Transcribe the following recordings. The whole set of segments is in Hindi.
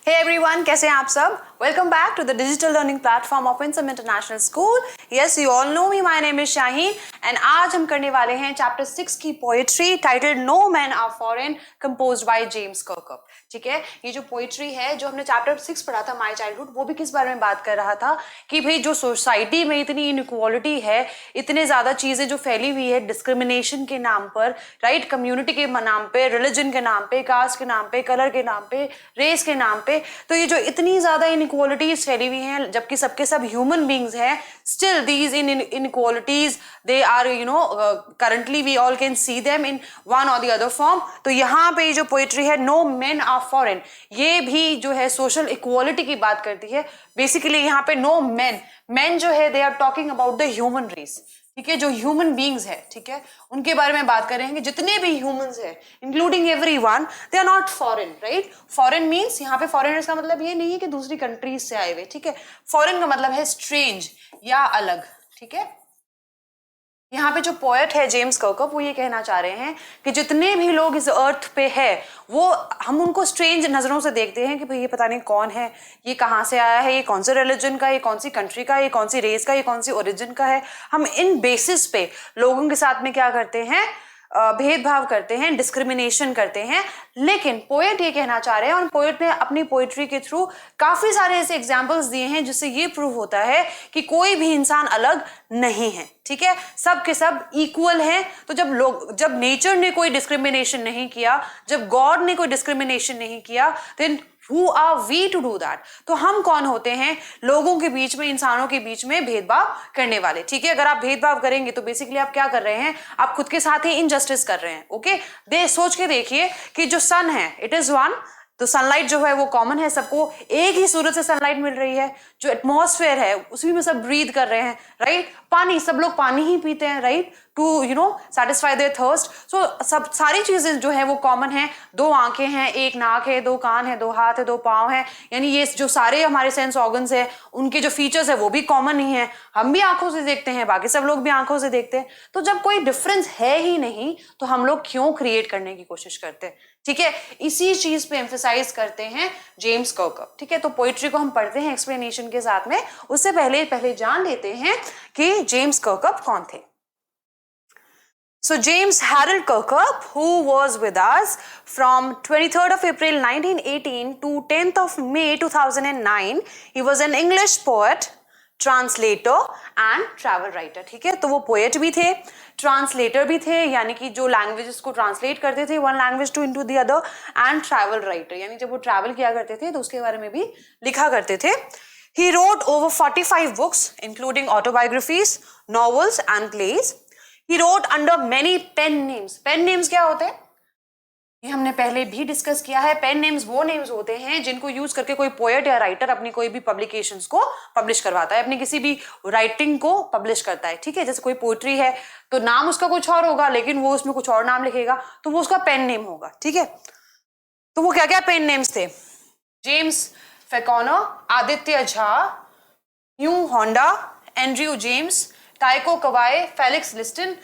Hey everyone, कैसे हैं आप सब? Welcome back to the digital learning platform of Winsome International School. Yes, you all know me. My name is Shaheen and आज हम करने वाले हैं चैप्टर 6 की poetry titled no man are foreign composed by James Kirkup. ठीक है, ये जो पोएट्री है जो हमने चैप्टर 6 पढ़ा था माय चाइल्डहुड, वो भी किस बारे में बात कर रहा था कि भाई जो सोसाइटी में इतनी इनइक्वालिटी है, इतने ज्यादा चीजें जो फैली हुई है डिस्क्रिमिनेशन के नाम पर, राइट, कम्युनिटी के नाम पे, रिलीजन के नाम पे, कास्ट के नाम पे, कलर के नाम पे, रेस के नाम पे, तो ये जो इतनी ज्यादा इनइक्वालिटीज फैली हुई हैं जबकि सबके सब ह्यूमन बींग्स हैं, still these inequalities they are currently we all can see them in one और द अदर फॉर्म. तो यहाँ पे जो पोएट्री है नो मेन आर फॉरेन, ये भी जो है सोशल इक्वालिटी की बात करती है. बेसिकली यहाँ पे नो मेन जो है they are talking about the human race. ठीक है, जो ह्यूमन बींग्स है, ठीक है, उनके बारे में बात करेंगे. जितने भी ह्यूमंस है including everyone, they are not foreign, right. Foreign means यहाँ पे फॉरेनर्स का मतलब ये नहीं है कि दूसरी कंट्रीज से आए हुए. ठीक है, फॉरेन का मतलब है स्ट्रेंज या अलग. ठीक है, यहाँ पे जो पोएट है जेम्स कर्कअप, वो ये कहना चाह रहे हैं कि जितने भी लोग इस अर्थ पे है वो हम उनको स्ट्रेंज नजरों से देखते हैं कि भाई ये पता नहीं कौन है, ये कहाँ से आया है, ये कौन से रिलीजन का, ये कौन सी कंट्री का, ये कौन सी रेस का, ये कौन सी ओरिजिन का है. हम इन बेसिस पे लोगों के साथ में क्या करते हैं, भेदभाव करते हैं, डिस्क्रिमिनेशन करते हैं. लेकिन पोएट ये कहना चाह रहे हैं और पोएट ने अपनी पोएट्री के थ्रू काफी सारे ऐसे एग्जांपल्स दिए हैं जिससे ये प्रूव होता है कि कोई भी इंसान अलग नहीं है. ठीक है, सब के सब इक्वल हैं. तो जब नेचर ने कोई डिस्क्रिमिनेशन नहीं किया, जब गॉड ने कोई डिस्क्रिमिनेशन नहीं किया, then Who are we to do that? तो हम कौन होते हैं लोगों के बीच में, इंसानों के बीच में भेदभाव करने वाले. ठीक है, अगर आप भेदभाव करेंगे तो बेसिकली आप क्या कर रहे हैं, आप खुद के साथ ही इनजस्टिस कर रहे हैं. ओके, सोच के देखिए कि जो सन है इट इज वन, तो सनलाइट जो है वो कॉमन है सबको, एक ही सूरज से सनलाइट मिल रही है. जो एटमॉस्फेयर है उसी में सब ब्रीथ कर रहे हैं, राइट. पानी, सब लोग पानी ही पीते हैं, right, to satisfy their thirst. So सब सारी चीजें जो है वो कॉमन है. दो आंखें हैं, एक नाक है, दो कान है, दो हाथ है, दो पांव है, यानी ये जो सारे हमारे सेंस ऑर्गन्स है उनके जो फीचर्स है वो भी कॉमन ही है. हम भी आंखों से देखते हैं, बाकी सब लोग भी आंखों से देखते हैं. तो जब कोई डिफरेंस है ही नहीं तो हम लोग क्यों क्रिएट करने की कोशिश करते हैं. ठीक है, इसी चीज पे एम्फेसाइज करते हैं जेम्स कर्कअप. ठीक है, तो पोइट्री को हम पढ़ते हैं एक्सप्लेनेशन के साथ में. उससे पहले जान लेते हैं कि जेम्स कर्कअप कौन थे. So James Harold Kirkup, who was with us from 23rd of April 1918 to 10th of May 2009, he was an English poet, translator and travel writer. ठीक है, तो वो पोएट भी थे, ट्रांसलेटर भी थे, यानी कि जो लैंग्वेजेस को ट्रांसलेट करते थे one language to into the other, and travel writer, यानी जब वो ट्रैवल किया करते थे तो उसके बारे में भी लिखा करते थे. He wrote over 45 books including autobiographies, novels and plays. He wrote under many pen names. Pen names क्या होते हैं ये हमने पहले भी डिस्कस किया है. पेन नेम्स वो नेम्स होते हैं जिनको यूज करके कोई पोएट या राइटर अपनी कोई भी पब्लिकेशंस को पब्लिश करवाता है, अपनी किसी भी राइटिंग को पब्लिश करता है. ठीक है, जैसे कोई पोएट्री है तो नाम उसका कुछ और होगा लेकिन वो उसमें कुछ और नाम लिखेगा तो वो उसका पेन नेम होगा. ठीक है, तो वो क्या क्या पेन नेम्स थे, James Falconer, Aditya Jha, Hugh Honda, Andrew James, Taiko Kawai, Felix Liston,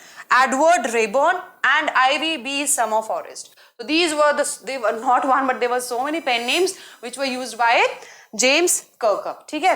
Edward Raeburn and Ivy B. Summer Forest. So they were not one but there were so many pen names which were used by James Kirkup. ठीक है,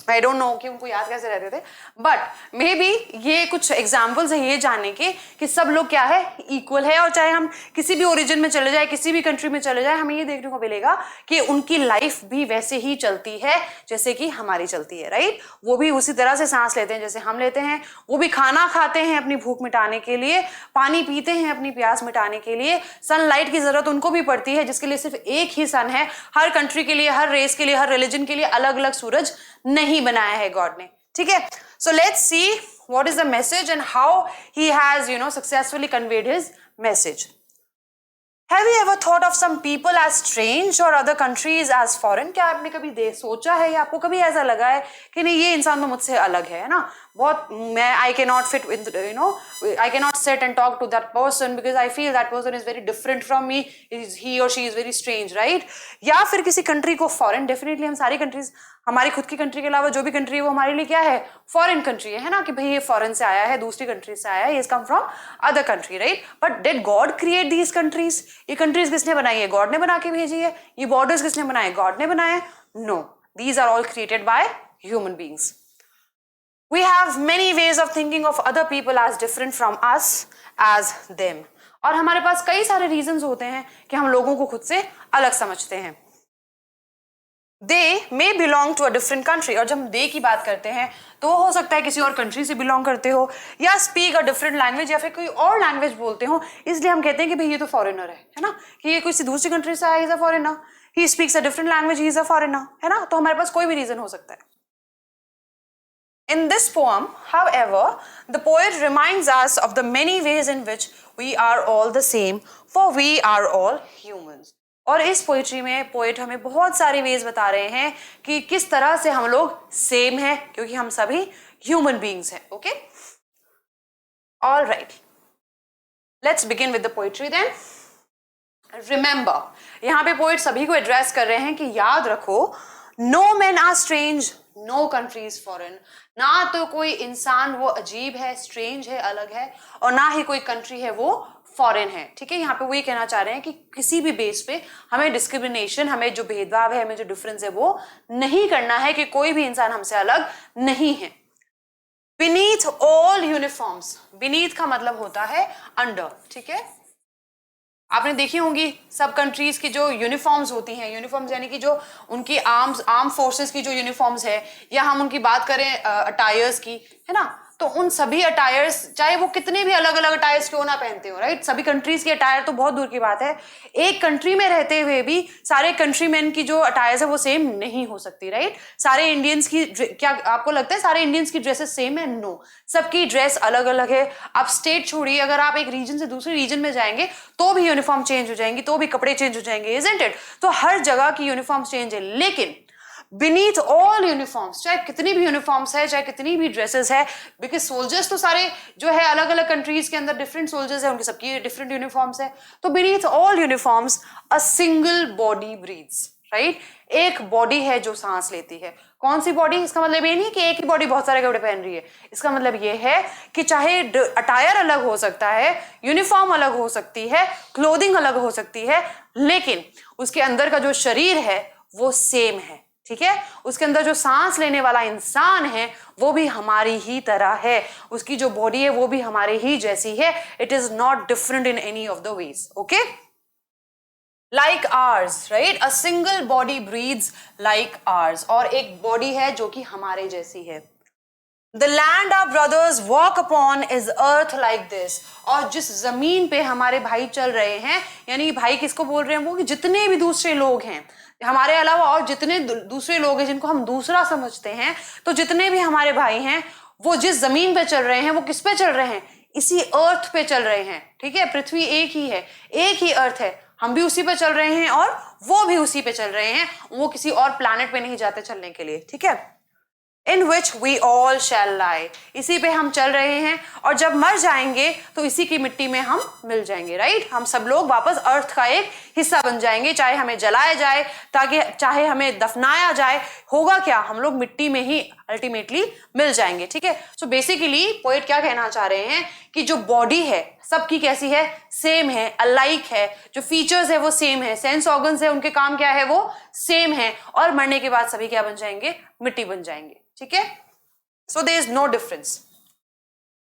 आई डोंट नो कि उनको याद कैसे रहते थे, बट मे बी ये कुछ एग्जाम्पल्स है ये जानने के कि सब लोग क्या है, इक्वल है. और चाहे हम किसी भी ओरिजिन में चले जाए, किसी भी कंट्री में चले जाए, हमें ये देखने को मिलेगा कि उनकी लाइफ भी वैसे ही चलती है जैसे कि हमारी चलती है, राइट. वो भी उसी तरह से सांस लेते हैं जैसे हम लेते हैं, वो भी खाना खाते हैं अपनी भूख मिटाने के लिए, पानी पीते हैं अपनी प्यास मिटाने के लिए, सनलाइट की जरूरत उनको भी पड़ती है जिसके लिए सिर्फ एक ही सन है. हर कंट्री के लिए, हर रेस के लिए, हर रिलीजन के लिए अलग अलग सूरज नहीं बनाया है गॉड ने. ठीक है, so let's see what is the message and how he has successfully conveyed his message. Have you ever thought of some people as strange or other countries as foreign? क्या आपने कभी सोचा है या आपको कभी ऐसा लगा है कि नहीं ये इंसान तो मुझसे अलग है ना, बहुत मैं I cannot fit with, you know, I cannot sit and talk to that person because I feel that person is very different from me, he or she is very strange, right? या फिर किसी कंट्री को फॉरेन, डेफिनेटली हम सारी कंट्रीज, हमारी खुद की कंट्री के अलावा जो भी कंट्री है वो हमारे लिए क्या है, फॉरेन कंट्री है ना, कि भाई ये फॉरेन से आया है, दूसरी कंट्री से आया है, ये come from other country, right? But did God create these countries? ये कंट्रीज किसने बनाई है? गॉड ने बना के भेजी है। ये बॉर्डर्स किसने बनाए? गॉड ने बनाए? No, these are all created by human beings. We have many ways of thinking of other people as different from us as them. और हमारे पास कई सारे reasons होते हैं कि हम लोगों को खुद से अलग समझते हैं। They may belong to a different country, और जब हम they की बात करते हैं तो हो सकता है किसी और कंट्री से बिलोंग करते हो, या speak a different language, या फिर कोई और लैंग्वेज बोलते हो, इसलिए हम कहते हैं कि भाई ये तो फॉरेनर है ना, कि ये किसी दूसरी कंट्री से आया, is a foreigner, he speaks a different language, he is a foreigner, है ना? तो हमारे पास कोई भी रीजन हो सकता है। In this poem, however, the poet reminds us of the many ways in which we are all the same, for we are all humans. और इस पोइट्री में पोएट हमें बहुत सारे वेज बता रहे हैं कि किस तरह से हम लोग सेम हैं, क्योंकि हम सभी ह्यूमन बीइंग्स हैं। Okay, all right, let's begin with the poetry then. Remember, यहाँ पे पोइट सभी को एड्रेस कर रहे हैं कि याद रखो, no man are strange, no country is foreign. ना तो कोई इंसान वो अजीब है, स्ट्रेंज है, अलग है, और ना ही कोई कंट्री है वो फॉरेन है। ठीक है, यहाँ पे वो ये कहना चाह रहे हैं कि किसी भी बेस पे हमें डिस्क्रिमिनेशन, हमें जो भेदभाव है, हमें जो डिफरेंस है वो नहीं करना है, कि कोई भी इंसान हमसे अलग नहीं है। बीनीथ ऑल यूनिफॉर्म्स, बीनीथ का मतलब होता है अंडर। ठीक है, आपने देखी होंगी सब कंट्रीज की जो यूनिफॉर्म्स होती हैं, यूनिफॉर्म्स यानी कि जो उनकी आर्म फोर्सेस की जो यूनिफॉर्म्स है, या हम उनकी बात करें अटायर्स की, है ना, तो उन सभी अटायर्स, चाहे वो कितने भी अलग अलग अटायर्स क्यों ना पहनते हो, राइट, सभी कंट्रीज की अटायर तो बहुत दूर की बात है, एक कंट्री में रहते हुए भी सारे कंट्रीमैन की जो अटायर्स है वो सेम नहीं हो सकती, राइट। सारे इंडियंस की, क्या आपको लगता है सारे इंडियंस की ड्रेसेस सेम है? नो, सबकी ड्रेस अलग अलग है। आप स्टेट छोड़िए, अगर आप एक रीजन से दूसरे रीजन में जाएंगे तो भी यूनिफॉर्म चेंज हो जाएंगी, तो भी कपड़े चेंज हो जाएंगे, इजंट इट? तो हर जगह की यूनिफॉर्म चेंज है, लेकिन बीनीथ ऑल यूनिफॉर्म्स, चाहे कितनी भी यूनिफॉर्म्स है, चाहे कितनी भी ड्रेसेस है, बिकॉज सोल्जर्स तो सारे जो है अलग अलग कंट्रीज के अंदर डिफरेंट सोल्जर्स है, उनकी सबकी डिफरेंट यूनिफॉर्म्स है, तो beneath all uniforms a single body breathes, right. एक बॉडी है जो सांस लेती है। कौन सी बॉडी? इसका मतलब ये नहीं कि एक ही बॉडी बहुत सारे कपड़े पहन रही है, इसका मतलब ये है कि चाहे अटायर अलग हो सकता है, यूनिफॉर्म अलग हो सकती है, क्लोथिंग अलग हो सकती है, लेकिन उसके अंदर का जो शरीर है वो सेम है। ठीक है, उसके अंदर जो सांस लेने वाला इंसान है वो भी हमारी ही तरह है, उसकी जो बॉडी है वो भी हमारे ही जैसी है। It is not different in any of the ways. Okay, like ours, right, a single body breathes like ours, और एक बॉडी है जो कि हमारे जैसी है। The land our brothers walk upon is earth like this, और जिस जमीन पे हमारे भाई चल रहे हैं, यानी भाई किसको बोल रहे हैं? वो कि जितने भी दूसरे लोग हैं हमारे अलावा, और जितने दूसरे लोग हैं जिनको हम दूसरा समझते हैं, तो जितने भी हमारे भाई हैं वो जिस जमीन पे चल रहे हैं वो किस पे चल रहे हैं? इसी अर्थ पे चल रहे हैं। ठीक है, पृथ्वी एक ही है, एक ही अर्थ है, हम भी उसी पे चल रहे हैं और वो भी उसी पे चल रहे हैं, वो किसी और प्लैनेट पे नहीं जाते चलने के लिए। ठीक है, In which we all shall lie, इसी पे हम चल रहे हैं, और जब मर जाएंगे तो इसी की मिट्टी में हम मिल जाएंगे, राइट। हम सब लोग वापस अर्थ का एक हिस्सा बन जाएंगे, चाहे हमें जलाया जाए, ताकि चाहे हमें दफनाया जाए, होगा क्या? हम लोग मिट्टी में ही अल्टीमेटली मिल जाएंगे। ठीक है, सो बेसिकली पोएट क्या कहना चाह रहे हैं कि जो बॉडी है सबकी कैसी है? सेम है, अलाइक है, जो फीचर्स है वो सेम है, सेंस ऑर्गन्स है उनके काम क्या है वो सेम है, और मरने के बाद सभी क्या बन जाएंगे? मिट्टी बन जाएंगे। ठीक है, so there is no difference.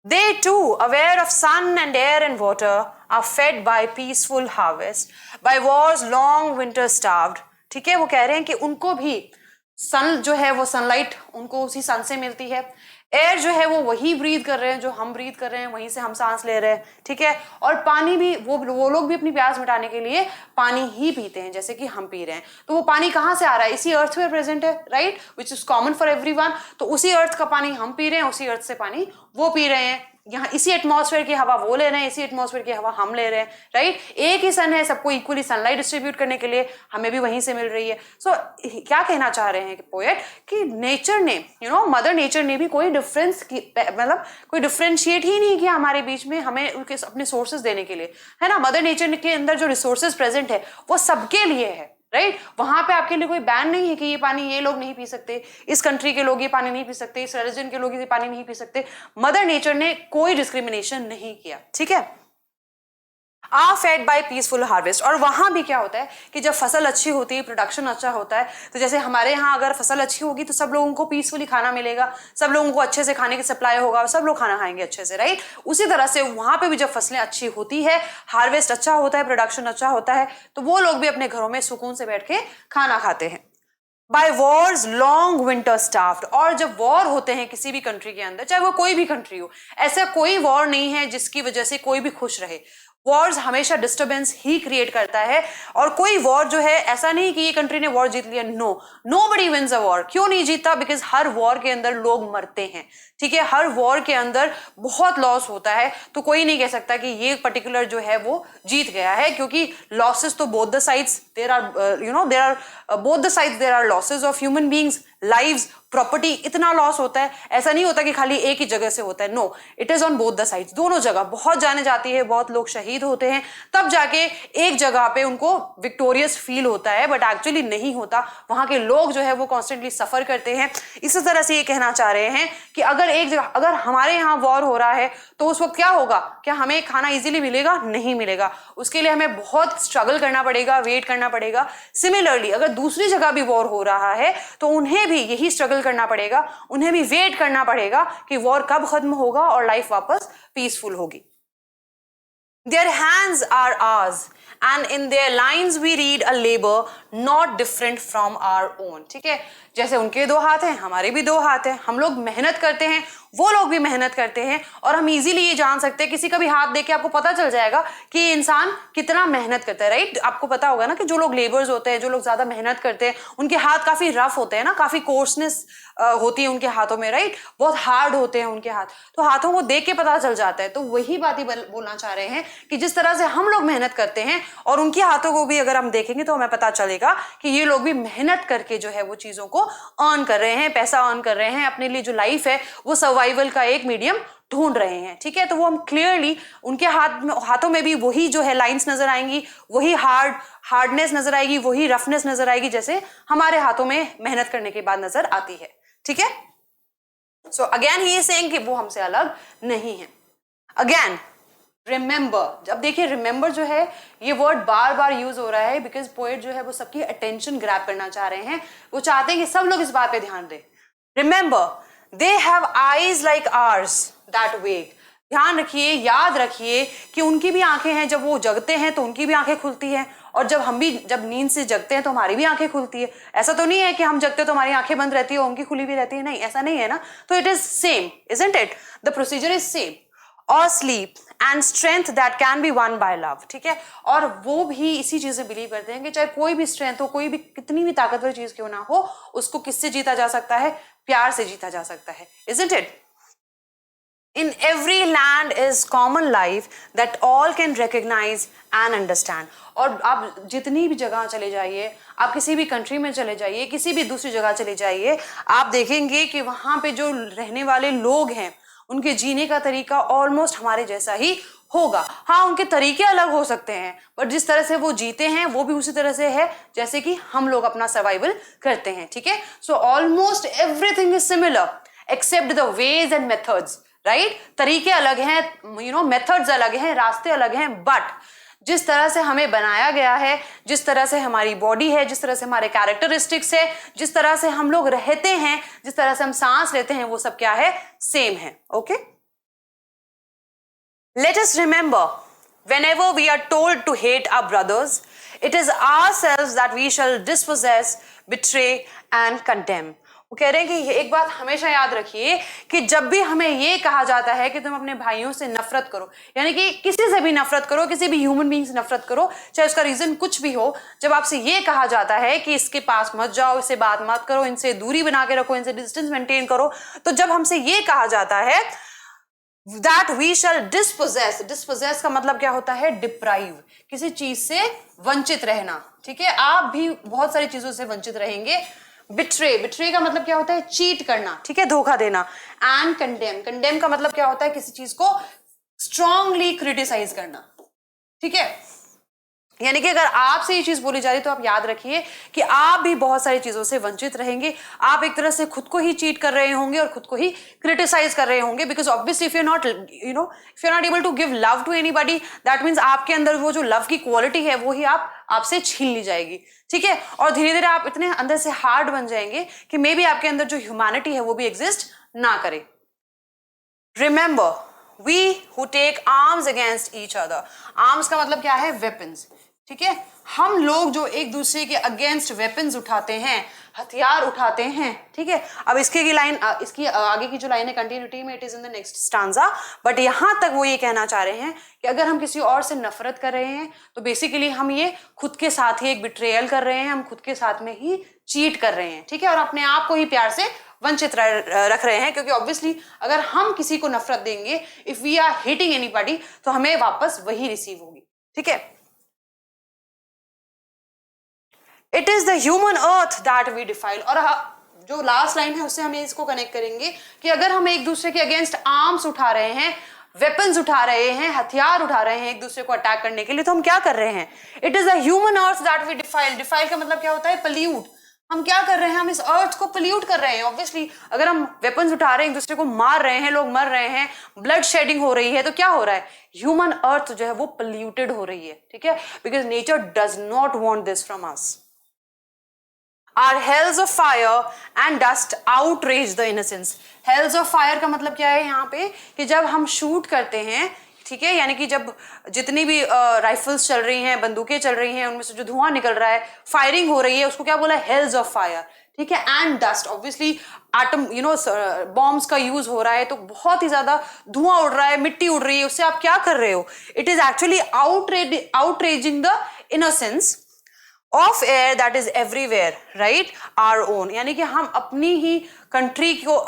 They too, aware of sun and air and water, are fed by peaceful harvest, by war's long winter starved. ठीक है, वो कह रहे हैं कि उनको भी सन जो है वो सनलाइट उनको उसी सन से मिलती है, एयर जो है वो वही ब्रीथ कर रहे हैं जो हम ब्रीथ कर रहे हैं, वहीं से हम सांस ले रहे हैं। ठीक है, और पानी भी वो लोग भी अपनी प्यास मिटाने के लिए पानी ही पीते हैं जैसे कि हम पी रहे हैं। तो वो पानी कहाँ से आ रहा है? इसी अर्थ में प्रेजेंट है, right, which is common for everyone. तो उसी अर्थ का पानी हम पी रहे हैं, उसी अर्थ से पानी वो पी रहे हैं। यहाँ इसी एटमॉस्फेयर की हवा वो ले रहे हैं, इसी एटमॉस्फेयर की हवा हम ले रहे हैं, राइट। एक ही सन है, सबको इक्वली सनलाइट डिस्ट्रीब्यूट करने के लिए, हमें भी वहीं से मिल रही है। सो क्या कहना चाह रहे हैं पोएट कि नेचर ने, मदर नेचर ने भी कोई डिफरेंस, मतलब कोई डिफरेंशिएट ही नहीं किया हमारे बीच में, हमें उनके अपने सोर्सेज देने के लिए, है ना। मदर नेचर के अंदर जो रिसोर्सेज प्रेजेंट है वो सबके लिए है, राइट। वहां पे आपके लिए कोई बैन नहीं है कि ये पानी ये लोग नहीं पी सकते, इस कंट्री के लोग ये पानी नहीं पी सकते, इस रिलीजन के लोग ये पानी नहीं पी सकते। मदर नेचर ने कोई डिस्क्रिमिनेशन नहीं किया, ठीक है। Are fed by peaceful harvest. और वहां भी क्या होता है कि जब फसल अच्छी होती है, प्रोडक्शन अच्छा होता है, तो जैसे हमारे यहाँ अगर फसल अच्छी होगी तो सब लोगों को पीसफुली खाना मिलेगा, सब लोगों को अच्छे से खाने की सप्लाई होगा, सब लोग खाना खाएंगे अच्छे से, राइट। उसी तरह से वहां पे भी जब फसलें अच्छी होती है, हार्वेस्ट अच्छा होता है, प्रोडक्शन अच्छा होता है, तो वो लोग भी अपने घरों में सुकून से बैठ के खाना खाते हैं। By wars long winter starved. और जब वॉर होते हैं किसी भी कंट्री के अंदर, चाहे वो कोई भी कंट्री हो, ऐसा कोई वॉर नहीं है जिसकी वजह से कोई भी खुश रहे। वॉर्स हमेशा डिस्टर्बेंस ही क्रिएट करता है, और कोई वॉर जो है ऐसा नहीं कि ये कंट्री ने वॉर जीत लिया, नोबडी विंस अ वॉर। क्यों नहीं जीता? बिकॉज हर वॉर के अंदर लोग मरते हैं, ठीक है। हर वॉर के अंदर बहुत लॉस होता है, तो कोई नहीं कह सकता कि ये पर्टिकुलर जो है वो जीत गया है, क्योंकि लॉसेस तो both the sides there are, there are both the sides there are losses of human beings, lives, property, इतना लॉस होता है। ऐसा नहीं होता कि खाली एक ही जगह से होता है, no, it is on both the sides, दोनों जगह बहुत जाने जाती है, बहुत लोग शहीद होते हैं, तब जाके एक जगह पे उनको विक्टोरियस फील होता है, बट एक्चुअली नहीं होता। वहां के लोग जो है वो कॉन्स्टेंटली सफर करते हैं। इसी तरह से ये कहना चाह रहे हैं कि अगर एक जगह, अगर हमारे यहाँ वॉर हो रहा है तो उस वक्त क्या होगा? क्या हमें खाना इजीली मिलेगा? नहीं मिलेगा, उसके लिए हमें बहुत स्ट्रगल करना पड़ेगा, वेट करना पड़ेगा। सिमिलरली अगर दूसरी जगह भी वॉर हो रहा है तो उन्हें भी यही स्ट्रगल करना पड़ेगा, उन्हें भी वेट करना पड़ेगा कि वॉर कब खत्म होगा और लाइफ वापस पीसफुल होगी। Their hands are ours and in their lines we read a labor not different from our own। ठीक है, जैसे उनके दो हाथ हैं, हमारे भी दो हाथ हैं, हम लोग मेहनत करते हैं, वो लोग भी मेहनत करते हैं, और हम इजीली ये जान सकते हैं, किसी का भी हाथ देख के आपको पता चल जाएगा कि ये इंसान कितना मेहनत करता है, राइट। आपको पता होगा ना कि जो लोग लेबर्स होते हैं, जो लोग ज्यादा मेहनत करते हैं, उनके हाथ काफी रफ होते हैं ना, काफी कोर्सनेस होती है उनके हाथों में, राइट, बहुत हार्ड होते हैं उनके हाथ, तो हाथों को देख के पता चल जाता है। तो वही बात ही बोलना चाह रहे हैं कि जिस तरह से हम लोग मेहनत करते हैं और उनके हाथों को भी अगर हम देखेंगे तो हमें पता चलेगा कि ये लोग भी मेहनत करके जो है वो चीजों को अर्न कर रहे हैं, पैसा अर्न कर रहे हैं, अपने लिए जो लाइफ है वो सर्वाइवल का एक मीडियम ढूंढ रहे हैं, ठीक है। तो वो हम क्लियरली उनके हाथों में भी वही जो है लाइंस नजर आएंगी, वही हार्डनेस नजर आएगी, वही रफनेस नजर आएगी, जैसे हमारे हाथों में मेहनत करने के बाद नजर आती है, ठीक है। So again he is saying कि वो हमसे अलग नहीं है। अगेन रिमेंबर, अब देखिए रिमेंबर जो है ये वर्ड बार बार यूज हो रहा है बिकॉज पोएट जो है वो सबकी अटेंशन ग्रैब करना चाह रहे हैं, वो चाहते हैं कि सब लोग इस बात पे ध्यान दें। Remember they have eyes like ours that wake. ध्यान रखिए, याद रखिए कि उनकी भी आंखें हैं, जब वो जगते हैं तो उनकी भी आंखें खुलती हैं, और जब हम भी जब नींद से जगते हैं तो हमारी भी आंखें खुलती है। ऐसा तो नहीं है कि हम जगते तो हमारी आंखें बंद रहती है और उनकी खुली भी रहती है, नहीं, ऐसा नहीं है ना। तो it is same, isn't it? The procedure is same. और sleep and strength that can be won by love, ठीक है। और वो भी इसी चीज से बिलीव करते हैं कि चाहे कोई भी स्ट्रेंथ हो, कोई भी कितनी भी ताकतवर चीज क्यों ना हो, उसको किससे जीता जा सकता है? प्यार से जीता जा सकता है, isn't it? In every land is common life that all can recognize and understand। और आप जितनी भी जगह चले जाइए, आप किसी भी कंट्री में चले जाइए, किसी भी दूसरी जगह चले जाइए, आप देखेंगे कि वहां पे जो रहने वाले लोग हैं उनके जीने का तरीका ऑलमोस्ट हमारे जैसा ही होगा। हाँ, उनके तरीके अलग हो सकते हैं, बट जिस तरह से वो जीते हैं वो भी उसी तरह से है जैसे कि हम लोग अपना सर्वाइवल करते हैं, ठीक है। So almost everything is similar except the ways and methods, right. तरीके अलग हैं, मेथड्स अलग हैं, रास्ते अलग हैं, बट जिस तरह से हमें बनाया गया है, जिस तरह से हमारी बॉडी है, जिस तरह से हमारे कैरेक्टरिस्टिक्स है, जिस तरह से हम लोग रहते हैं, जिस तरह से हम सांस लेते हैं, वो सब क्या है? सेम है, okay. Let us remember whenever we are told to hate our brothers, it is ourselves that we shall dispossess, betray and condemn। वो कह रहे हैं कि एक बात हमेशा याद रखिए कि जब भी हमें ये कहा जाता है कि तुम अपने भाइयों से नफरत करो, यानी कि किसी से भी नफरत करो, किसी भी ह्यूमन बीइंग से नफरत करो, चाहे उसका रीजन कुछ भी हो, जब आपसे ये कहा जाता है कि इसके पास मत जाओ, इससे बात मत करो, इनसे दूरी बना के रखो, इनसे डिस्टेंस मेंटेन करो, तो जब हमसे ये कहा जाता है that we shall dispossess. Dispossess का मतलब क्या होता है? डिप्राइव, किसी चीज से वंचित रहना। ठीक है, आप भी बहुत सारी चीजों से वंचित रहेंगे। बिट्रे, बिट्रे का मतलब क्या होता है? चीट करना, ठीक है, धोखा देना। एंड कंडेम, कंडेम का मतलब क्या होता है? किसी चीज को स्ट्रांगली क्रिटिसाइज करना। ठीक है, यानी कि अगर आपसे ये चीज बोली जा रही तो आप याद रखिए कि आप भी बहुत सारी चीजों से वंचित रहेंगे। आप एक तरह से खुद को ही चीट कर रहे होंगे और खुद को ही क्रिटिसाइज कर रहे होंगे, because obviously if you not if you not able to give love to anybody, that means आपके अंदर वो जो लव की क्वालिटी है वो ही आपसे छीन ली जाएगी। ठीक है, और धीरे धीरे आप इतने अंदर से हार्ड बन जाएंगे कि मे बी आपके अंदर जो ह्यूमैनिटी है वो भी एग्जिस्ट ना करे। Remember, we who take arms against each other, arms का मतलब क्या है? वेपन्स। ठीक है, हम लोग जो एक दूसरे के अगेंस्ट वेपन्स उठाते हैं, हथियार उठाते हैं। ठीक है, अब इसकी लाइन, इसकी आगे की जो लाइन है कंटिन्यूटी में, it is in the next stanza, but यहां तक वो ये कहना चाह रहे हैं कि अगर हम किसी और से नफरत कर रहे हैं तो बेसिकली हम ये खुद के साथ ही एक बिट्रेयल कर रहे हैं, हम खुद के साथ में ही चीट कर रहे हैं। ठीक है, और अपने आप को ही प्यार से वंचित रख रहे हैं, क्योंकि ऑब्वियसली अगर हम किसी को नफरत देंगे, if we are hating anybody, तो हमें वापस वही रिसीव होगी। ठीक है, it is the human earth that we defile. और जो लास्ट लाइन है उससे हम इसको कनेक्ट करेंगे कि अगर हम एक दूसरे के अगेंस्ट आर्म्स उठा रहे हैं, वेपन्स उठा रहे हैं, हथियार उठा रहे हैं एक दूसरे को अटैक करने के लिए, तो हम क्या कर रहे हैं? It is the human earth that we defile. Defile का मतलब क्या होता है? पल्यूट। हम क्या कर रहे हैं? हम इस अर्थ को पोल्यूट कर रहे हैं। ऑब्वियसली अगर हम वेपन्स उठा रहे हैं, एक दूसरे को मार रहे हैं, लोग मर रहे हैं, ब्लड शेडिंग हो रही है, तो क्या हो रहा है? ह्यूमन अर्थ जो है वो पोल्यूटेड हो रही है। ठीक है, because nature does not want this from us. Our hells of fire and dust outrage the innocence. Hells of fire का मतलब क्या है यहाँ पे? कि जब हम शूट करते हैं, ठीक है, यानी कि जब जितनी भी राइफल्स चल रही हैं, बंदूकें चल रही हैं, उनमें से जो धुआं निकल रहा है, फायरिंग हो रही है, उसको क्या बोला? हेल्स ऑफ फायर। ठीक है, and dust, obviously atom bombs का यूज हो रहा है, तो बहुत ही ज्यादा धुआं उड़ रहा है, मिट्टी उड़ रही है, उससे आप क्या कर रहे हो? It is actually outraging the innocence of air that is everywhere, right, our own. यानी कि हम अपनी ही कंट्री को,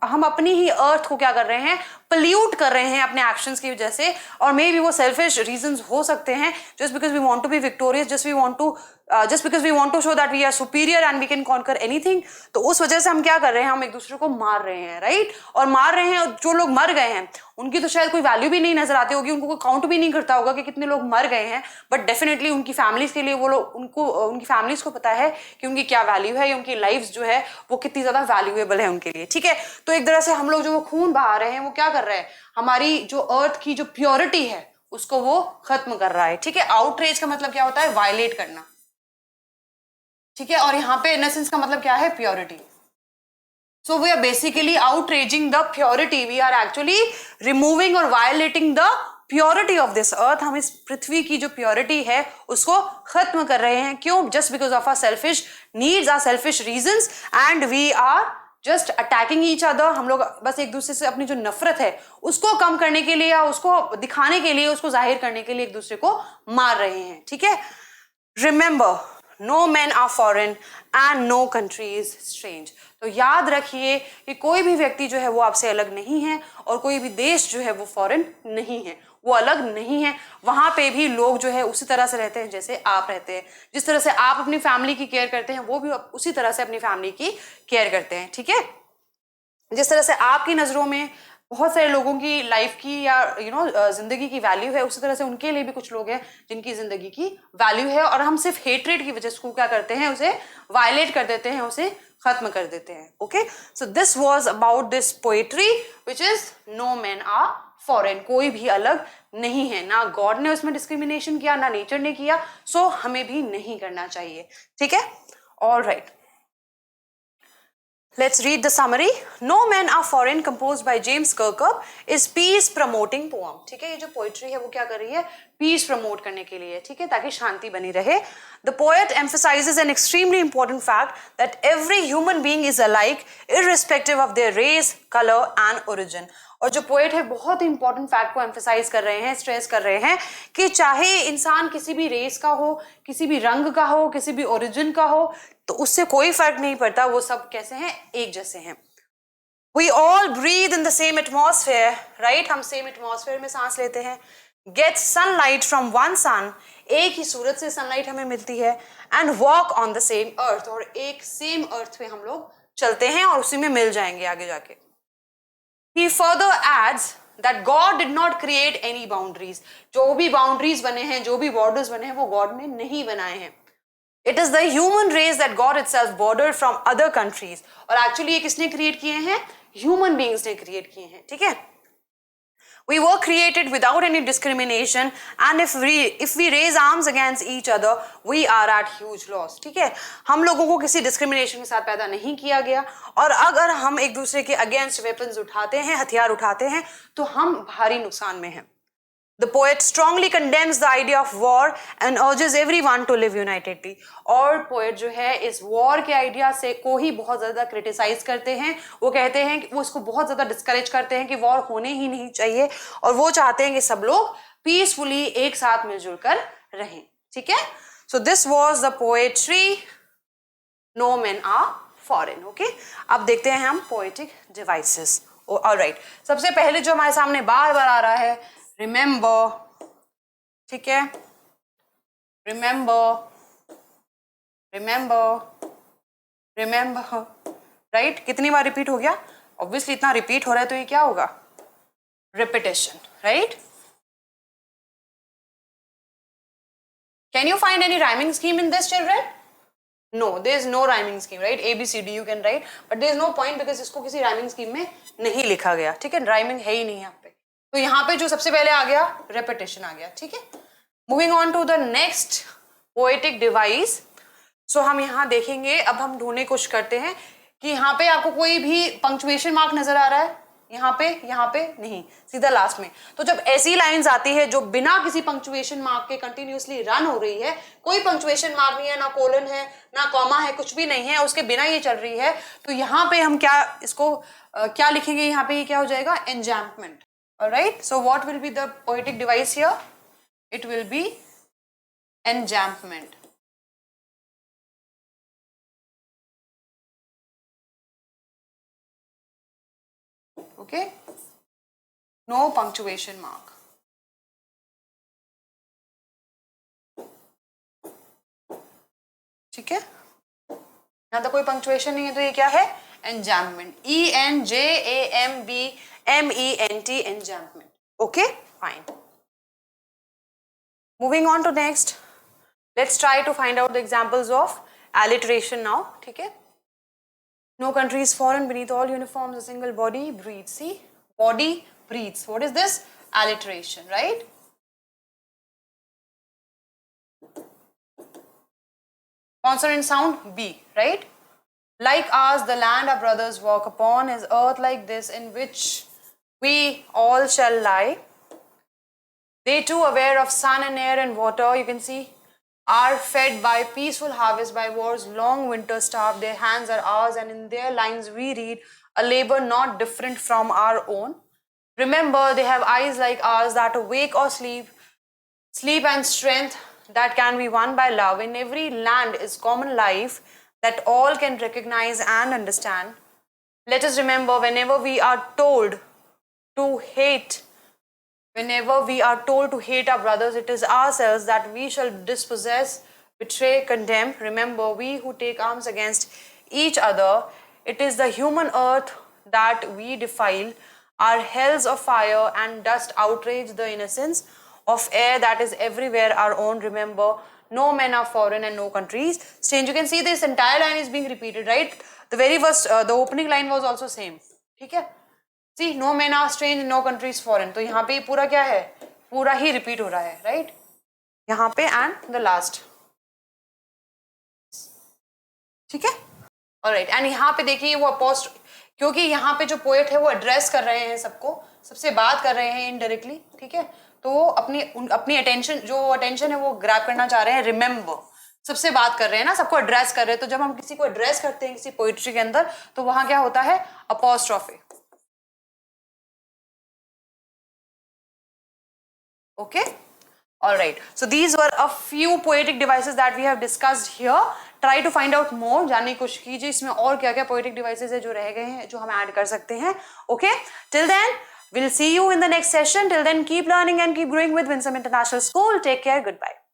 हम अपनी ही अर्थ को क्या कर रहे हैं? पोल्यूट कर रहे हैं अपने एक्शंस की वजह से। और मे बी वो सेल्फिश रीजंस हो सकते हैं, just because we want to be victorious, just because we want to show that we are superior and we can conquer anything. तो उस वजह से हम क्या कर रहे हैं? हम एक दूसरे को मार रहे हैं, राइट, और मार रहे हैं। और जो लोग मर गए हैं उनकी तो शायद कोई वैल्यू भी नहीं नजर आती होगी, उनको कोई काउंट भी नहीं करता होगा कि कितने लोग मर गए हैं, बट डेफिनेटली उनकी फैमिलीज के लिए वो लोग, उनकी फैमिलीज को पता है कि उनकी क्या वैल्यू है, उनकी लाइफ जो है वो कितनी ज्यादा वैल्यूएबल है उनके लिए। ठीक है, तो एक तरह से हम लोग जो वो खून बहा रहे हैं वो क्या कर रहे हैं? हमारी जो अर्थ की जो प्योरिटी है उसको वो खत्म कर रहा है। ठीक है, आउटरेज का मतलब क्या होता है? वायलेट करना। ठीक है, और यहाँ पे इनोसेंस का मतलब क्या है? Purity. So we are basically outraging the purity. We are actually removing or violating the purity of this earth. हम इस पृथ्वी की जो प्योरिटी है उसको खत्म कर रहे हैं। क्यों? Just because of our selfish needs, our selfish reasons, and we are just attacking each other. हम लोग बस एक दूसरे से अपनी जो नफरत है उसको कम करने के लिए या उसको दिखाने के लिए, उसको जाहिर करने के लिए एक दूसरे को मार रहे हैं। ठीक है, Remember, no men are foreign and no country is strange. तो याद रखिए कि कोई भी व्यक्ति जो है वो आपसे अलग नहीं है और कोई भी देश जो है वो फॉरेन नहीं है, वो अलग नहीं है। वहां पे भी लोग जो है उसी तरह से रहते हैं जैसे आप रहते हैं। जिस तरह से आप अपनी फैमिली की केयर करते हैं वो भी उसी तरह से अपनी फैमिली की केयर करते हैं। ठीक है, जिस तरह से आपकी नजरों में बहुत सारे लोगों की लाइफ की या जिंदगी की वैल्यू है, उसी तरह से उनके लिए भी कुछ लोग हैं जिनकी जिंदगी की वैल्यू है, और हम सिर्फ हेट्रेड की वजह से क्या करते हैं? उसे वायलेट कर देते हैं, उसे खत्म कर देते हैं। Okay, so this was about this poetry which is no man are foreign. कोई भी अलग नहीं है, ना गॉड ने उसमें डिस्क्रिमिनेशन किया, ना नेचर ने किया, सो हमें भी नहीं करना चाहिए। ठीक है, all right, let's read the summary. No Men Are Foreign, composed by James Kirkup, is peace promoting poem. ठीक है, ये जो पोइट्री है वो क्या कर रही है? पीस प्रमोट करने के लिए, ठीक है, ताकि शांति बनी रहे। The poet emphasizes an extremely important fact that every human being is alike irrespective of their race, color and origin. और जो पोएट है बहुत ही इंपॉर्टेंट फैक्ट को एम्फेसाइज कर रहे हैं, स्ट्रेस कर रहे हैं कि चाहे इंसान किसी भी रेस का हो, किसी भी रंग का हो, किसी भी ओरिजिन का हो, तो उससे कोई फर्क नहीं पड़ता, वो सब कैसे हैं? एक जैसे हैं। We all breathe in the same atmosphere, right? हम सेम एटमॉस्फेयर में सांस लेते हैं. Get sunlight from one sun, एक ही सूरज से सनलाइट हमें मिलती है. And walk on the same earth, और एक सेम अर्थ पे हम लोग चलते हैं और उसी में मिल जाएंगे आगे जाके. He further adds that God did not create any boundaries. जो भी बाउंड्रीज बने हैं, जो भी बॉर्डर्स बने हैं, वो गॉड ने नहीं बनाए हैं. It is the human race that God itself bordered from other countries. और एक्चुअली ये किसने क्रिएट किए हैं? ह्यूमन बीइंग्स ने क्रिएट किए हैं. ठीक है. We were created without any discrimination, and if we raise arms against each other, we are at huge loss. ठीक है. हम लोगों को किसी डिस्क्रिमिनेशन के साथ पैदा नहीं किया गया, और अगर हम एक दूसरे के अगेंस्ट वेपन्स उठाते हैं, हथियार उठाते हैं, तो हम भारी नुकसान में हैं. The poet strongly condemns the idea of war and urges everyone to live unitedly. और poet जो है इस war के आइडिया से को ही बहुत ज़्यादा क्रिटिसाइज करते हैं. वो कहते हैं कि वो इसको बहुत ज़्यादा डिस्करेज करते हैं कि war होने ही नहीं चाहिए, और वो चाहते हैं कि सब लोग पीसफुली एक साथ मिलजुल कर रहें. ठीक है. So this was the poetry No Men Are Foreign. Okay. अब देखते हैं हम poetic devices. Alright. सबसे पहले जो हमारे सामने बार बार आ रहा है, remember. ठीक है. remember, right. कितनी बार रिपीट हो गया? ऑब्वियसली इतना रिपीट हो रहा है तो ये क्या होगा? Repetition, right. Can you find any rhyming scheme in this children? No, there is no rhyming scheme, right? A B C D you can write, but there is no point because इसको किसी rhyming scheme में नहीं लिखा गया. ठीक है. rhyming है ही नहीं यहाँ पे. तो यहाँ पे जो सबसे पहले आ गया repetition आ गया. ठीक है. Moving on to the next poetic device. So हम यहाँ देखेंगे, अब हम ढूंढने की कोशिश करते हैं कि यहाँ पे आपको कोई भी पंक्चुएशन मार्क नजर आ रहा है? यहाँ पे नहीं, सीधा लास्ट में. तो जब ऐसी लाइंस आती है जो बिना किसी पंक्चुएशन मार्क के कंटिन्यूअसली रन हो रही है, कोई पंक्चुएशन मार्क नहीं है, ना कोलन है, ना कॉमा है, कुछ भी नहीं है, उसके बिना ये चल रही है, तो यहाँ पे हम क्या इसको क्या लिखेंगे? यहाँ पे ये क्या हो जाएगा? Enjambment. Alright. So what will be the poetic device here? It will be enjambment. Okay, no punctuation mark. ठीक है. यहाँ तो कोई पंक्चुएशन नहीं है, तो ये क्या है? Enjambment. ENJAMBMENT, enjambment. Okay, fine. Moving on to next, let's try to find out the examples of alliteration now. ठीक है. No country is foreign, beneath all uniforms a single body breathes. See, body breathes. What is this? Alliteration, right? Consonant sound B, right? Like ours, the land our brothers walk upon is earth like this in which we all shall lie. They too aware of sun and air and water, you can see, are fed by peaceful harvest, by war's long winter starve. Their hands are ours, and in their lines we read a labor not different from our own. Remember, they have eyes like ours that awake or sleep and strength that can be won by love. In every land is common life that all can recognize and understand. Let us remember, whenever we are told to hate our brothers, it is ourselves that we shall dispossess, betray, condemn. Remember, we who take arms against each other, it is the human earth that we defile. Our hells of fire and dust outrage the innocence of air that is everywhere our own. Remember, no men are foreign and no countries strange. You can see this entire line is being repeated, right? The very first, the opening line was also same. ठीक है. See, no men are strange, no country is foreign. तो यहाँ पे पूरा क्या है? पूरा ही रिपीट हो रहा है, राइट? यहाँ पे एंड द लास्ट. ठीक है. ऑलराइट. एंड यहाँ पे देखिए वो अपोस्ट, क्योंकि यहाँ पे जो पोएट है वो एड्रेस कर रहे हैं सबको, सबसे बात कर रहे हैं इनडायरेक्टली. ठीक है. तो वो अपनी अटेंशन है वो ग्रैब करना चाह रहे हैं. रिमेंबर, सबसे बात कर रहे हैं ना, सबको एड्रेस कर रहे हैं. तो जब हम किसी को एड्रेस करते हैं किसी पोएट्री के अंदर, तो वहां क्या होता है? Apostrophe. Okay. All right. So these were a few poetic devices that we have discussed here. Try to find out more. जानने की कोशिश कीजिए इसमें और क्या-क्या poetic devices है जो रह गए हैं जो हम ऐड कर सकते हैं. Okay. Till then, we'll see you in the next session. Till then, keep learning and keep growing with Winsome International School. Take care. Goodbye.